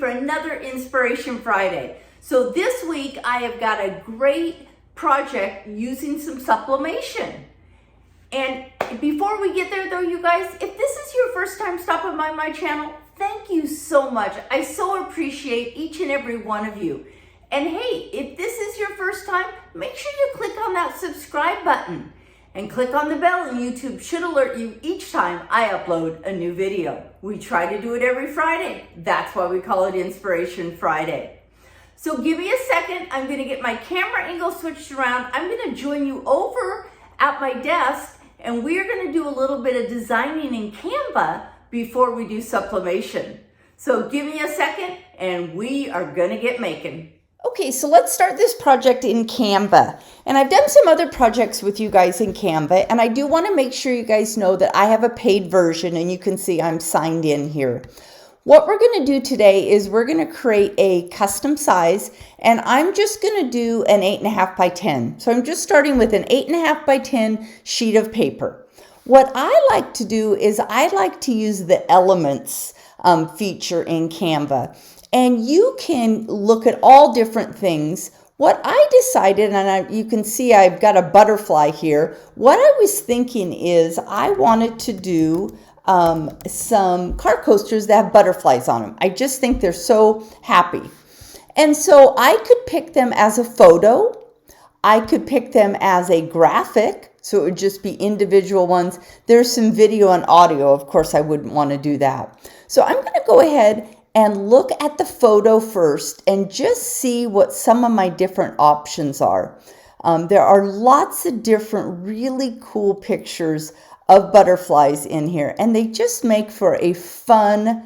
for another Inspiration Friday. So this week I have got a great project using some sublimation. And before we get there though, you guys, if this is your first time stopping by my channel, thank you so much. I so appreciate each and every one of you. And hey, if this is your first time, make sure you click on that subscribe button and click on the bell, and YouTube should alert you each time I upload a new video. We try to do it every Friday. That's why we call it Inspiration Friday. So give me a second. I'm going to get my camera angle switched around. I'm going to join you over at my desk, and we're going to do a little bit of designing in Canva before we do sublimation. So give me a second, and we are going to get making. Okay, so let's start this project in Canva. And I've done some other projects with you guys in Canva, and I do want to make sure you guys know that I have a paid version, and you can see I'm signed in here. What we're going to do today is we're going to create a custom size, and I'm just going to do an 8.5 by 10. So I'm just starting with an 8.5 by 10 sheet of paper. What I like to do is I like to use the elements feature in Canva. And you can look at all different things. What I decided, and you can see I've got a butterfly here. What I was thinking is I wanted to do some car coasters that have butterflies on them. I just think they're so happy. And so I could pick them as a photo. I could pick them as a graphic. So it would just be individual ones. There's some video and audio. Of course, I wouldn't want to do that. So I'm going to go ahead and look at the photo first and just see what some of my different options are. There are lots of different really cool pictures of butterflies in here, and they just make for a fun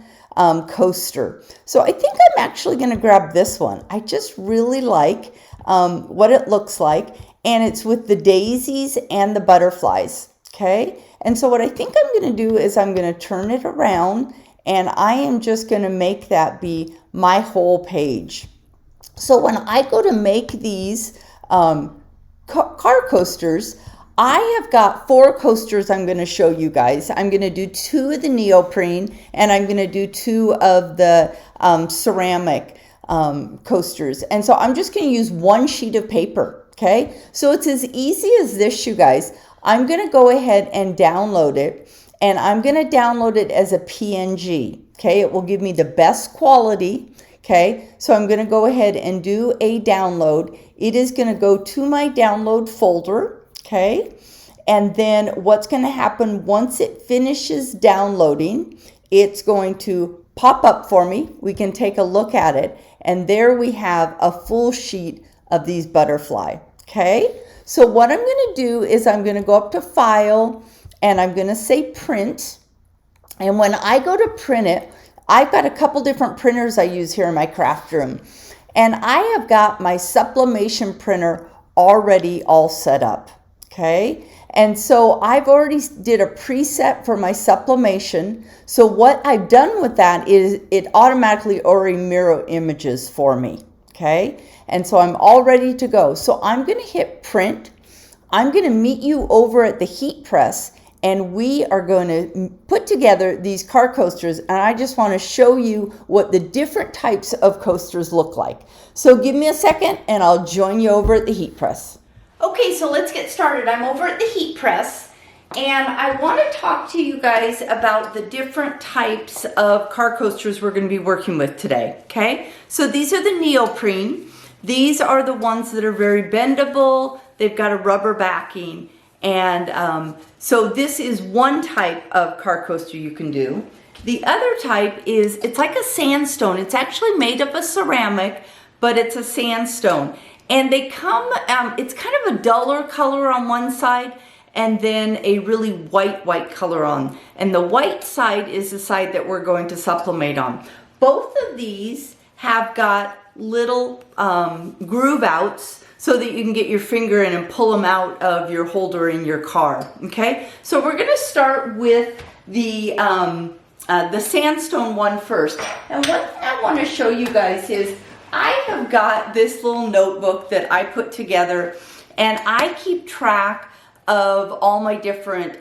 coaster. So I think I'm actually going to grab this one. I just really like what it looks like, and it's with the daisies and the butterflies. Okay, and so what I think I'm going to do is I'm going to turn it around, and I am just going to make that be my whole page. So when I go to make these car coasters, I have got 4 coasters I'm going to show you guys. I'm going to do 2 of the neoprene, and I'm going to do 2 of the ceramic coasters. And so I'm just going to use 1 sheet of paper. Okay, so it's as easy as this, you guys. I'm going to go ahead and download it. And I'm going to download it as a PNG, okay? It will give me the best quality, okay? So I'm going to go ahead and do a download. It is going to go to my download folder, okay? And then what's going to happen once it finishes downloading, it's going to pop up for me. We can take a look at it. And there we have a full sheet of these butterfly, okay? So what I'm going to do is I'm going to go up to File, and I'm going to say print. And when I go to print it, I've got a couple different printers I use here in my craft room. And I have got my sublimation printer already all set up. Okay. And so I've already did a preset for my sublimation. So what I've done with that is it automatically already mirror images for me. Okay. And so I'm all ready to go. So I'm going to hit print. I'm going to meet you over at the heat press, and we are going to put together these car coasters, and I just want to show you what the different types of coasters look like. So give me a second, and I'll join you over at the heat press. Okay, so let's get started. I'm over at the heat press, and I want to talk to you guys about the different types of car coasters we're going to be working with today, okay? So these are the neoprene. These are the ones that are very bendable. They've got a rubber backing. And so this is one type of car coaster you can do. The other type is, it's like a sandstone. It's actually made of a ceramic, but it's a sandstone. And they come, it's kind of a duller color on one side, and then a really white color on. And the white side is the side that we're going to sublimate on. Both of these have got little groove outs, so that you can get your finger in and pull them out of your holder in your car, okay? So we're gonna start with the sandstone one first. And one thing I wanna show you guys is I have got this little notebook that I put together, and I keep track of all my different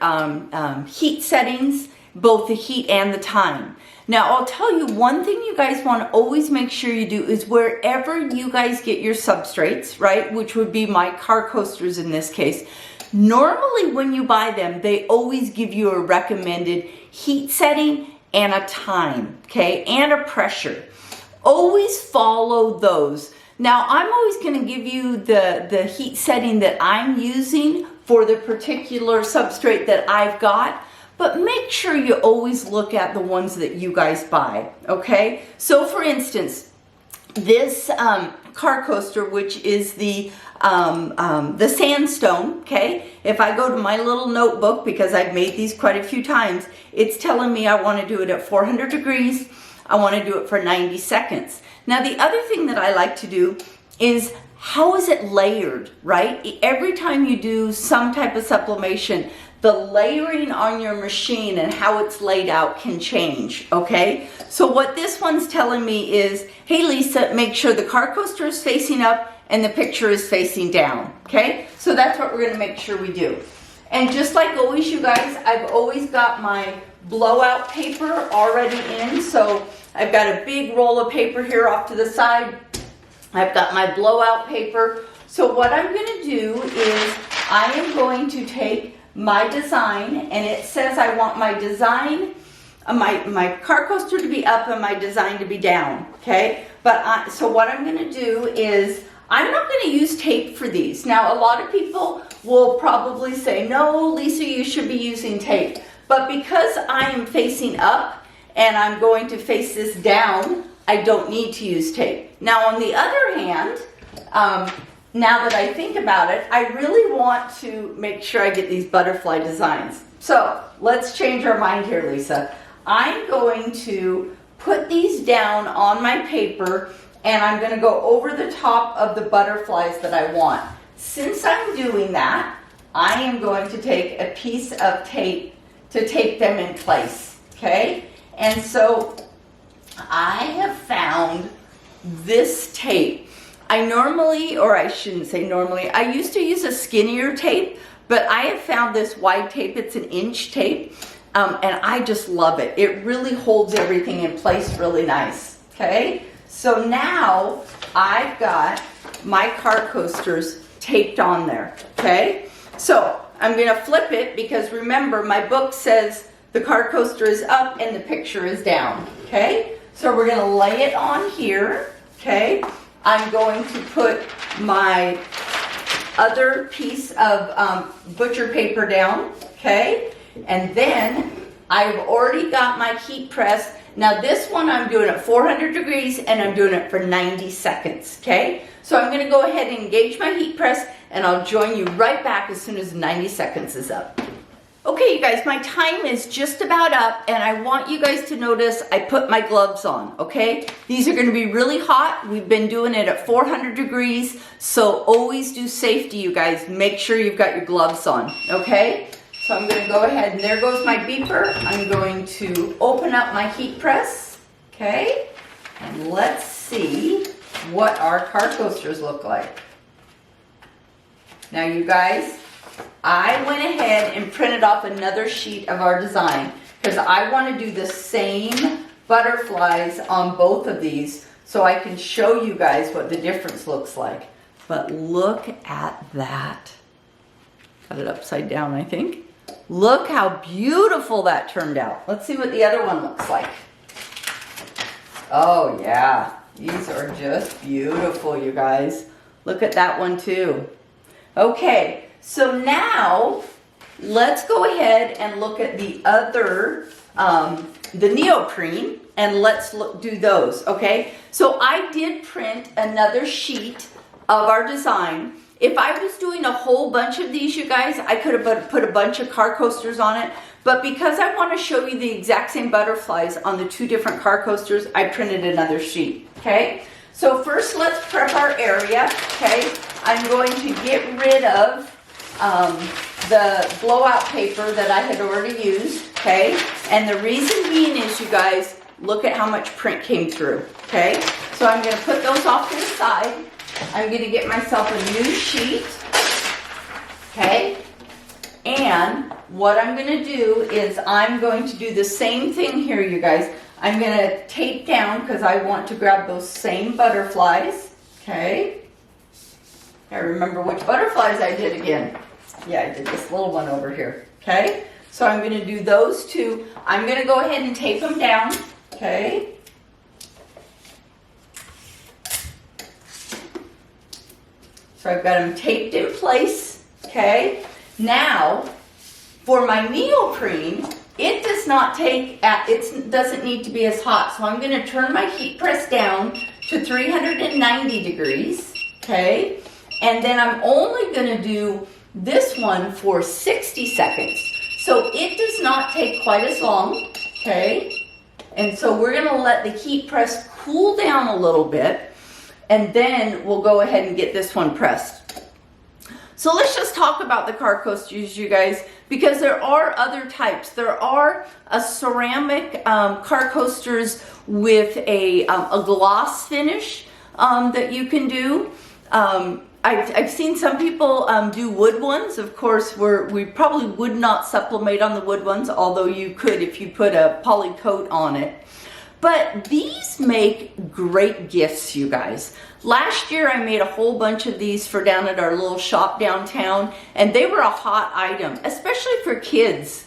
heat settings both the heat and the time. Now, I'll tell you one thing you guys want to always make sure you do is wherever you guys get your substrates, right, which would be my car coasters in this case, normally when you buy them, they always give you a recommended heat setting and a time, okay, and a pressure. Always follow those. Now, I'm always going to give you the heat setting that I'm using for the particular substrate that I've got, but make sure you always look at the ones that you guys buy, okay? So for instance, this car coaster, which is the sandstone, okay? If I go to my little notebook, because I've made these quite a few times, it's telling me I want to do it at 400 degrees. I want to do it for 90 seconds. Now, the other thing that I like to do is how is it layered, right? Every time you do some type of sublimation, the layering on your machine and how it's laid out can change, okay? So what this one's telling me is, hey Lisa, make sure the car coaster is facing up and the picture is facing down, okay? So that's what we're gonna make sure we do. And just like always, you guys, I've always got my blowout paper already in. So I've got a big roll of paper here off to the side. I've got my blowout paper. So what I'm gonna do is I am going to take my design, and it says I want my design, my car coaster to be up and my design to be down, okay? But so what I'm gonna do is, I'm not gonna use tape for these. Now, a lot of people will probably say, no, Lisa, you should be using tape. But because I am facing up and I'm going to face this down, I don't need to use tape. Now, on the other hand, now that I think about it, I really want to make sure I get these butterfly designs. So let's change our mind here, Lisa. I'm going to put these down on my paper, and I'm going to go over the top of the butterflies that I want. Since I'm doing that, I am going to take a piece of tape to tape them in place, okay? And so I have found this tape. I normally, or I shouldn't say normally, I used to use a skinnier tape, but I have found this wide tape. It's an inch tape, and I just love it. It really holds everything in place really nice, okay? So now I've got my car coasters taped on there, okay? So I'm gonna flip it because remember, my book says the car coaster is up and the picture is down, okay? So we're gonna lay it on here, okay? I'm going to put my other piece of butcher paper down, okay? And then I've already got my heat press. Now this one I'm doing at 400 degrees and I'm doing it for 90 seconds, okay? So I'm gonna go ahead and engage my heat press and I'll join you right back as soon as 90 seconds is up. Okay, you guys, my time is just about up, and I want you guys to notice I put my gloves on, okay? These are gonna be really hot. We've been doing it at 400 degrees, so always do safety, you guys. Make sure you've got your gloves on, okay? So I'm gonna go ahead, and there goes my beeper. I'm going to open up my heat press, okay? And let's see what our car coasters look like. Now, you guys, I went ahead and printed off another sheet of our design because I want to do the same butterflies on both of these so I can show you guys what the difference looks like. But look at that. Got it upside down, I think. Look how beautiful that turned out. Let's see what the other one looks like. Oh yeah, these are just beautiful, you guys. Look at that one too. Okay. So now, let's go ahead and look at the other, the neoprene, and let's do those, okay? So I did print another sheet of our design. If I was doing a whole bunch of these, you guys, I could have put a bunch of car coasters on it, but because I want to show you the exact same butterflies on the two different car coasters, I printed another sheet, okay? So first, let's prep our area, okay? I'm going to get rid of the blowout paper that I had already used, okay? And the reason being is, you guys, look at how much print came through, okay? So I'm gonna put those off to the side. I'm gonna get myself a new sheet, okay? And what I'm going to do is I'm going to do the same thing here, you guys. I'm going to tape down because I want to grab those same butterflies. Okay. I remember which butterflies I did again. Yeah, I did this little one over here. Okay. So I'm going to do those two. I'm going to go ahead and tape them down. Okay. So I've got them taped in place. Okay. Now, for my neoprene, it does not it doesn't need to be as hot. So I'm going to turn my heat press down to 390 degrees. Okay. And then I'm only going to do this one for 60 seconds. So it does not take quite as long. Okay. And so we're going to let the heat press cool down a little bit. And then we'll go ahead and get this one pressed. So let's just talk about the car coasters, you guys, because there are other types. There are a ceramic car coasters with a gloss finish that you can do. I've seen some people do wood ones. Of course, we probably would not sublimate on the wood ones, although you could if you put a poly coat on it. But these make great gifts, you guys. Last year I made a whole bunch of these for down at our little shop downtown, and they were a hot item, especially for kids.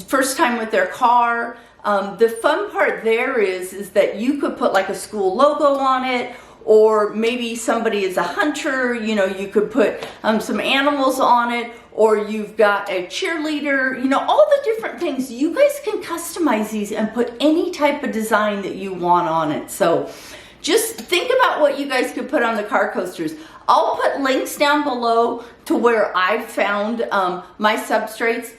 First time with their car. The fun part there is that you could put like a school logo on it, or maybe somebody is a hunter, you know, you could put some animals on it, or you've got a cheerleader, you know, all the different things. You guys can customize these and put any type of design that you want on it. So just think about what you guys could put on the car coasters. I'll put links down below to where I've found my substrates.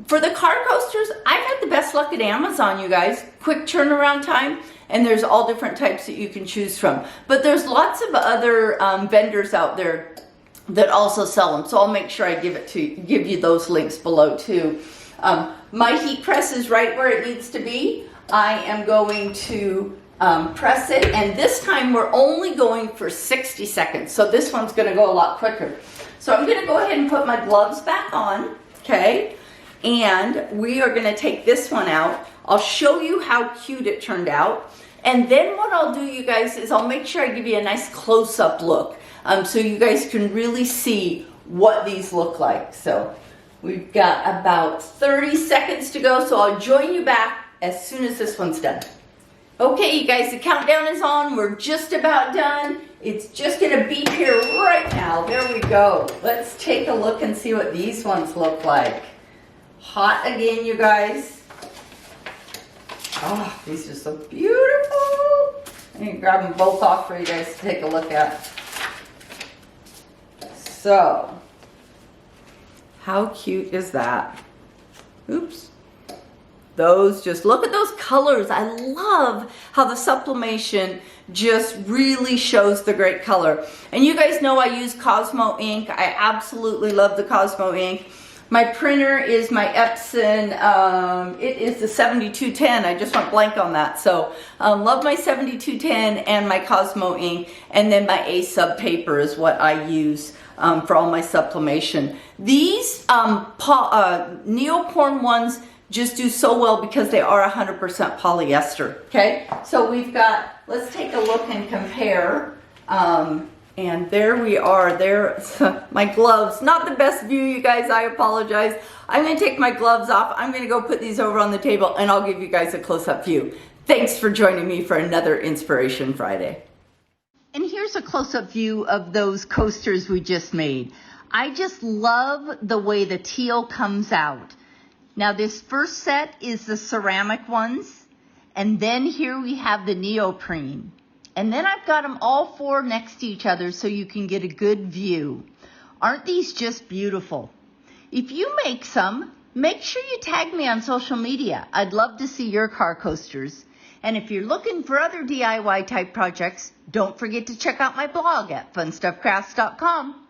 For the car coasters, I've had the best luck at Amazon, you guys. Quick turnaround time, and there's all different types that you can choose from. But there's lots of other vendors out there that also sell them. So I'll make sure I give you those links below too. My heat press is right where it needs to be. I am going to press it, and this time we're only going for 60 seconds. So this one's gonna go a lot quicker. So I'm gonna go ahead and put my gloves back on, okay? And we are gonna take this one out. I'll show you how cute it turned out. And then what I'll do, you guys, is I'll make sure I give you a nice close-up look so you guys can really see what these look like. So we've got about 30 seconds to go, so I'll join you back as soon as this one's done. Okay, you guys, the countdown is on. We're just about done. It's just gonna beep here right now. There we go. Let's take a look and see what these ones look like. Hot again, you guys. Oh, these are so beautiful. I need to grab them both off for you guys to take a look at. So, how cute is that? Oops. Those, just look at those colors. I love how the sublimation just really shows the great color. And you guys know I use Cosmo ink. I absolutely love the Cosmo ink. My printer is my Epson, it is the 7210. I just went blank on that. So love my 7210 and my Cosmo ink. And then my A-Sub paper is what I use for all my sublimation. These Neoporn ones just do so well because they are 100% polyester, okay? So we've got, let's take a look and compare. And there we are, there, my gloves, not the best view, you guys, I apologize. I'm gonna take my gloves off. I'm gonna go put these over on the table and I'll give you guys a close-up view. Thanks for joining me for another Inspiration Friday. And here's a close-up view of those coasters we just made. I just love the way the teal comes out. Now this first set is the ceramic ones, and then here we have the neoprene. And then I've got them all four next to each other so you can get a good view. Aren't these just beautiful? If you make some, make sure you tag me on social media. I'd love to see your car coasters. And if you're looking for other DIY type projects, don't forget to check out my blog at funstuffcrafts.com.